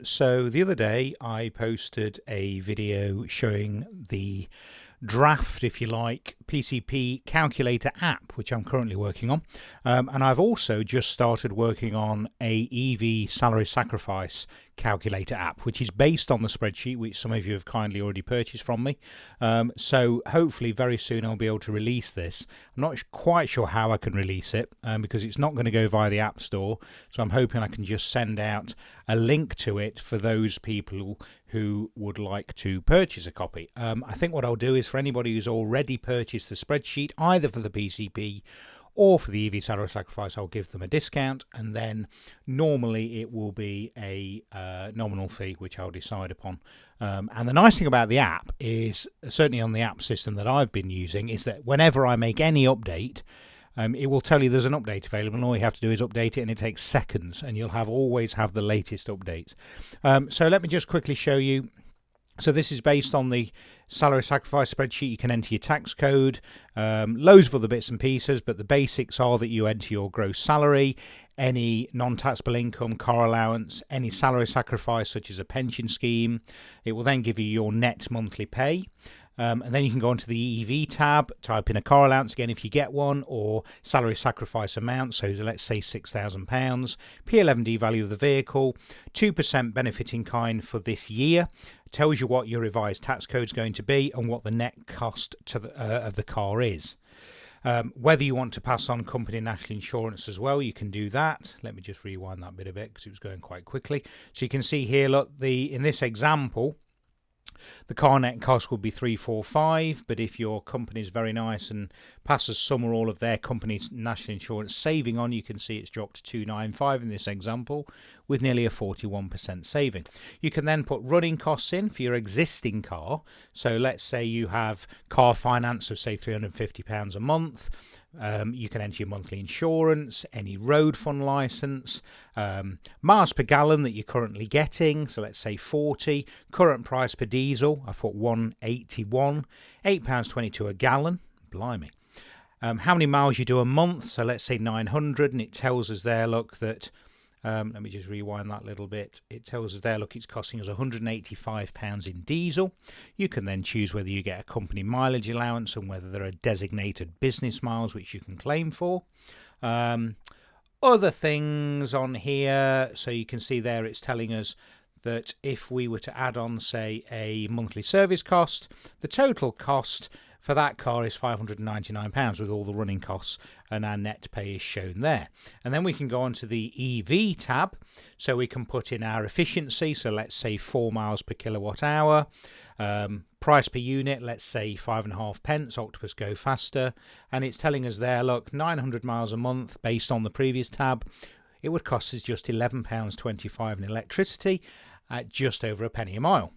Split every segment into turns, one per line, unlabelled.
So the other day I posted a video showing the draft, if you like, PCP calculator app, which I'm currently working on. And I've also just started working on a EV salary sacrifice calculator app, which is based on the spreadsheet, which some of you have kindly already purchased from me. So hopefully very soon I'll be able to release this. I'm not quite sure how I can release it because it's not going to go via the App Store. So I'm hoping I can just send out a link to it for those people who would like to purchase a copy. I think what I'll do is for anybody who's already purchased the spreadsheet, either for the PCP or for the EV salary sacrifice, I'll give them a discount, and then normally it will be a nominal fee which I'll decide upon. And the nice thing about the app is, certainly on the app system that I've been using, is that whenever I make any update, it will tell you there's an update available, and all you have to do is update it, and it takes seconds, and you'll always have the latest updates. So let me just quickly show you. So this is based on the salary sacrifice spreadsheet. You can enter your tax code, loads of other bits and pieces, but the basics are that you enter your gross salary, any non-taxable income, car allowance, any salary sacrifice such as a pension scheme. It will then give you your net monthly pay. And then you can go onto the EV tab, type in a car allowance again if you get one, or salary sacrifice amount, so let's say £6,000, P11D value of the vehicle, 2% benefit in kind for this year, tells you what your revised tax code is going to be and what the net cost to of the car is. Whether you want to pass on company national insurance as well, you can do that. Let me just rewind that bit a bit because it was going quite quickly. So you can see here, look, in this example, the car net cost would be 345, but if your company is very nice and passes some or all of their company's national insurance saving on, you can see it's dropped to 295 in this example, with nearly a 41% saving. You can then put running costs in for your existing car. So let's say you have car finance of say £350 a month. You can enter your monthly insurance, any road fund license, miles per gallon that you're currently getting, so let's say 40, current price per diesel, I put 181, £8.22 a gallon, blimey. How many miles you do a month, so let's say 900, and it tells us there, look, that let me just rewind that a little bit. It tells us there, look, it's costing us £185 in diesel. You can then choose whether you get a company mileage allowance and whether there are designated business miles which you can claim for. Other things on here, so you can see there it's telling us that if we were to add on, say, a monthly service cost, the total cost for that car is £599 with all the running costs, and our net pay is shown there. And then we can go on to the EV tab, so we can put in our efficiency, so let's say 4 miles per kilowatt hour, price per unit, let's say 5.5 pence, Octopus Go Faster, and it's telling us there, look, 900 miles a month based on the previous tab, it would cost us just £11.25 in electricity at just over a penny a mile.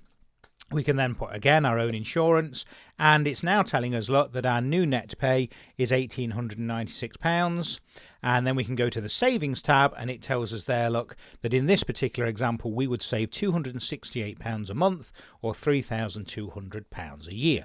We can then put, again, our own insurance, and it's now telling us, look, that our new net pay is £1,896, and then we can go to the savings tab, and it tells us there, look, that in this particular example, we would save £268 a month, or £3,200 a year.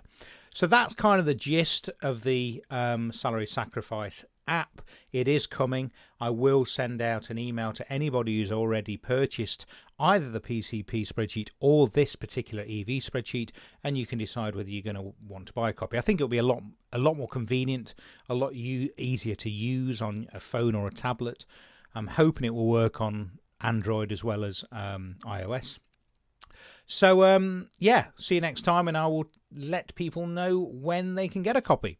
So that's kind of the gist of the salary sacrifice app. It is coming. I will send out an email to anybody who's already purchased either the PCP spreadsheet or this particular EV spreadsheet, and you can decide whether you're going to want to buy a copy. I think it'll be a lot more convenient, a lot easier to use on a phone or a tablet. I'm hoping it will work on Android as well as iOS. So yeah, see you next time, and I will let people know when they can get a copy.